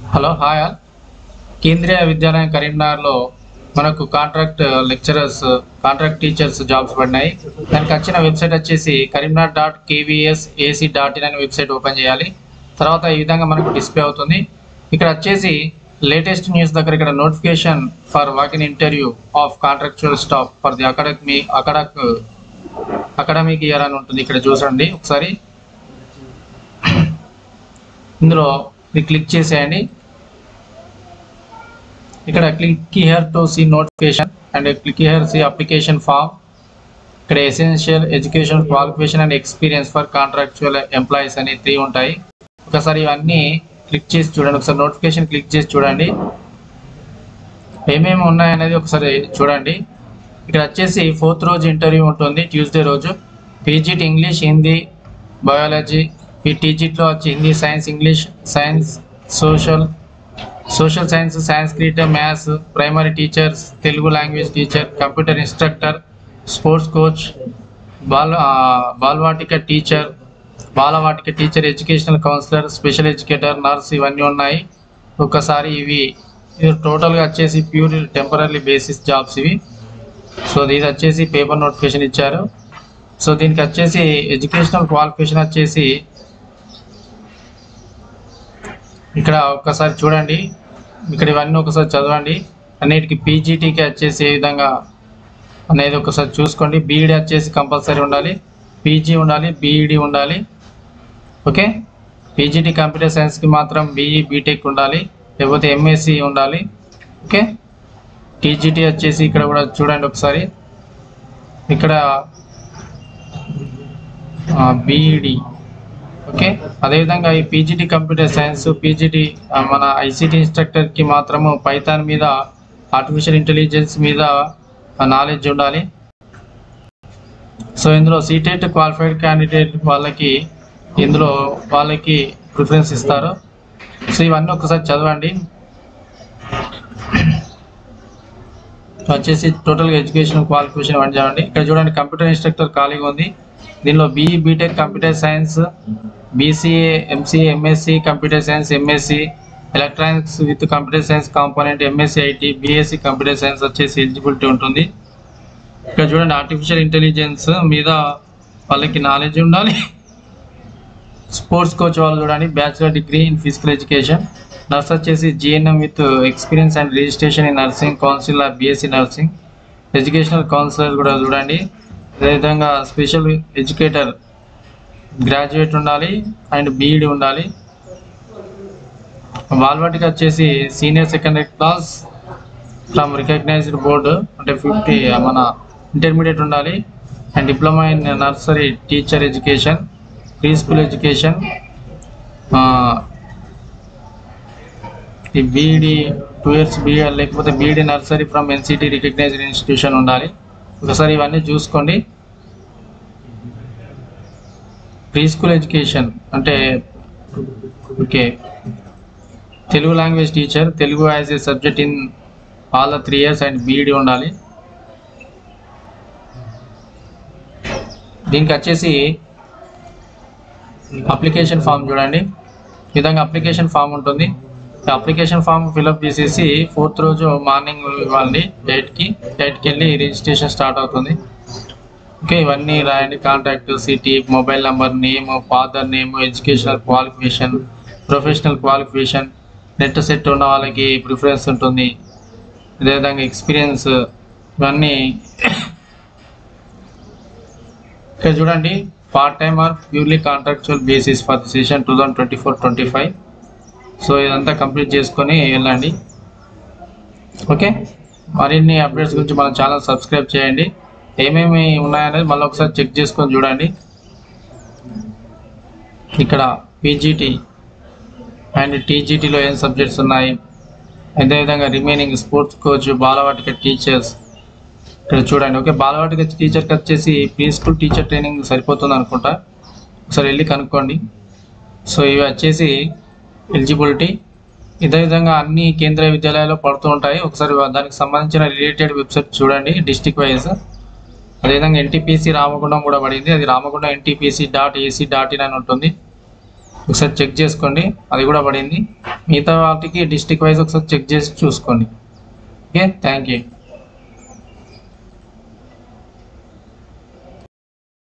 Hello hi all. కేంద్రీయ విద్యాలయం కరీంనగర్లో మనకు contract lecturers, contract teachers jobs పడినాయి. దానికి వచ్చిన వెబ్సైట్ వచ్చేసి karimnagar.kvsac.in అనే వెబ్సైట్ ఓపెన్ చేయాలి. తర్వాత ఈ విధంగా మనకు డిస్ప్లే అవుతుంది. ఇక్కడ వచ్చేసి లేటెస్ట్ న్యూస్ దగ్గర ఇక్కడ notification for walk in interview of contractual staff for the academic year అని ఉంటుంది. ఇక్కడ చూసండి ఒకసారి. ఇందులో క్లిక్ చేసేయండి. ఇక్కడ click here to see notification and click here see application form. ఇక్కడ essential education qualification and experience for contractual employees అని 3 ఉంటాయి. ఒకసారి ఇవన్నీ క్లిక్ చేసి చూడండి. ఒకసారి నోటిఫికేషన్ క్లిక్ చేసి చూడండి ఏమేమి ఉన్నాయనేది ఒకసారి చూడండి. ఇక్కడ వచ్చేసి 4th రోజు ఇంటర్వ్యూ ఉంటుంది, ట్యూస్డే రోజు. PGT English, Hindi, biology. టీజీటీలో వచ్చి Hindi, science, English, science, social science, Sanskrit, maths, primary teachers, Telugu language teacher, computer instructor, sports coach, Balvatika teacher, educational counsellor, special educator, nurse ఇవన్నీ ఉన్నాయి. ఒకసారి ఇది టోటల్గా వచ్చేసి ప్యూర్ టెంపరీ బేసిస్ జాబ్స్ ఇవి. సో ఇది వచ్చేసి పేపర్ నోటిఫికేషన్ ఇచ్చారు. సో దీనికి వచ్చేసి ఎడ్యుకేషనల్ క్వాలిఫికేషన్ వచ్చేసి ఇక్కడ ఒకసారి చూడండి. ఇక్కడ ఇవన్నీ ఒకసారి చదవండి. అన్నిటికీ పీజీటీకి వచ్చేసి ఏ విధంగా అనేది ఒకసారి చూసుకోండి. బీఈడి వచ్చేసి కంపల్సరీ ఉండాలి, పీజీ ఉండాలి, బీఈడి ఉండాలి. ఓకే, పీజీటీ కంప్యూటర్ సైన్స్కి మాత్రం బీఈ బీటెక్ ఉండాలి, లేకపోతే ఎంఎస్సి ఉండాలి. ఓకే, టీజీటీ వచ్చేసి ఇక్కడ కూడా చూడండి ఒకసారి. ఇక్కడ బీఈడి. ఓకే, అదేవిధంగా ఈ పీజీటీ కంప్యూటర్ సైన్స్, పీజీటీ మన ఐసీటీ ఇన్స్ట్రక్టర్కి మాత్రము పైథాన్ మీద, ఆర్టిఫిషియల్ ఇంటెలిజెన్స్ మీద నాలెడ్జ్ ఉండాలి. సో ఇందులో సీటెట్ క్వాలిఫైడ్ క్యాండిడేట్ వాళ్ళకి ప్రిఫరెన్స్ ఇస్తారు. సో ఇవన్నీ ఒకసారి చదవండి. వచ్చేసి టోటల్గా ఎడ్యుకేషన్ క్వాలిఫికేషన్ ఇవన్నీ చదవండి. ఇక్కడ చూడండి కంప్యూటర్ ఇన్స్ట్రక్టర్ ఖాళీగా ఉంది. దీనిలో BE BTech computer science, BCA, MCA, MSc computer science, MSc electronics with computer science component, MSc IT, BSc computer science వచ్చేసి ఎలిజిబిలిటీ ఉంటుంది. ఇక్కడ చూడండి ఆర్టిఫిషియల్ ఇంటెలిజెన్స్ మీద వాళ్ళకి నాలెడ్జ్ ఉండాలి. స్పోర్ట్స్ కోచ్ వాళ్ళు చూడండి bachelor degree in physical education. Nurse వచ్చేసి GNM with experience and registration in nursing council or BSc nursing. Educational counsellor కూడా చూడండి. అదేవిధంగా స్పెషల్ ఎడ్యుకేటర్ గ్రాడ్యుయేట్ ఉండాలి అండ్ బీఈడి ఉండాలి. బాలవాటికి వచ్చేసి senior secondary class from recognised board అంటే 50 మన ఇంటర్మీడియట్ ఉండాలి. And diploma in nursery teacher education, pre school education. ఈ బీఈడి 2 years బీఈడి లేకపోతే BEd nursery from NCT recognised institution ఉండాలి. ఒకసారి ఇవన్నీ చూసుకోండి. ప్రీ స్కూల్ ఎడ్యుకేషన్ అంటే okay, Telugu language teacher, Telugu as a subject in all the 3 years and BEd ఉండాలి. దీనికి వచ్చేసి అప్లికేషన్ ఫామ్ చూడండి. ఈ విధంగా అప్లికేషన్ ఫామ్ ఉంటుంది. అప్లికేషన్ ఫామ్ ఫిల్అప్ చేసేసి 4th రోజు మార్నింగ్ ఇవ్వాలి. 8కి వెళ్ళి రిజిస్ట్రేషన్ స్టార్ట్ అవుతుంది. ఓకే, ఇవన్నీ రాయండి. Contact, city, mobile number, name, father name, educational qualification, professional qualification. NET SET ఉన్న వాళ్ళకి ప్రిఫరెన్స్ ఉంటుంది. అదేవిధంగా ఎక్స్పీరియన్స్ ఇవన్నీ ఇక్కడ చూడండి. Part time or purely contractual basis for the session 2024-25. So ఇదంతా కంప్లీట్ చేసుకొని వెళ్ళండి. ఓకే, మరిన్ని అప్డేట్స్ గురించి మన ఛానల్ సబ్స్క్రైబ్ చేయండి. ఏమేమి ఉన్నాయనేది మళ్ళీ ఒకసారి చెక్ చేసుకొని చూడండి. ఇక్కడ పీజీటీ అండ్ టీజీటీలో ఏం సబ్జెక్ట్స్ ఉన్నాయి, అదేవిధంగా remaining sports coach, Balvatika teachers ఇక్కడ చూడండి. ఓకే, బాలవాటిక టీచర్కి వచ్చేసి ప్రీ స్కూల్ టీచర్ ట్రైనింగ్ సరిపోతుంది అనుకుంటా, ఒకసారి వెళ్ళి కనుక్కోండి. సో ఇవి వచ్చేసి ఎలిజిబిలిటీ. ఇదే విధంగా అన్ని కేంద్రీయ విద్యాలయాల్లో పడుతూ ఉంటాయి. ఒకసారి దానికి సంబంధించిన రిలేటెడ్ వెబ్సైట్ చూడండి డిస్ట్రిక్ట్ వైజ్. అదేవిధంగా ఎన్టీపీసీ రామగుండం కూడా పడింది. అది రామగుండం NTPC.ac.in అని ఉంటుంది. ఒకసారి చెక్ చేసుకోండి, అది కూడా పడింది. మిగతా వాటికి డిస్ట్రిక్ట్ వైజ్ ఒకసారి చెక్ చేసి చూసుకోండి. Okay, thank you.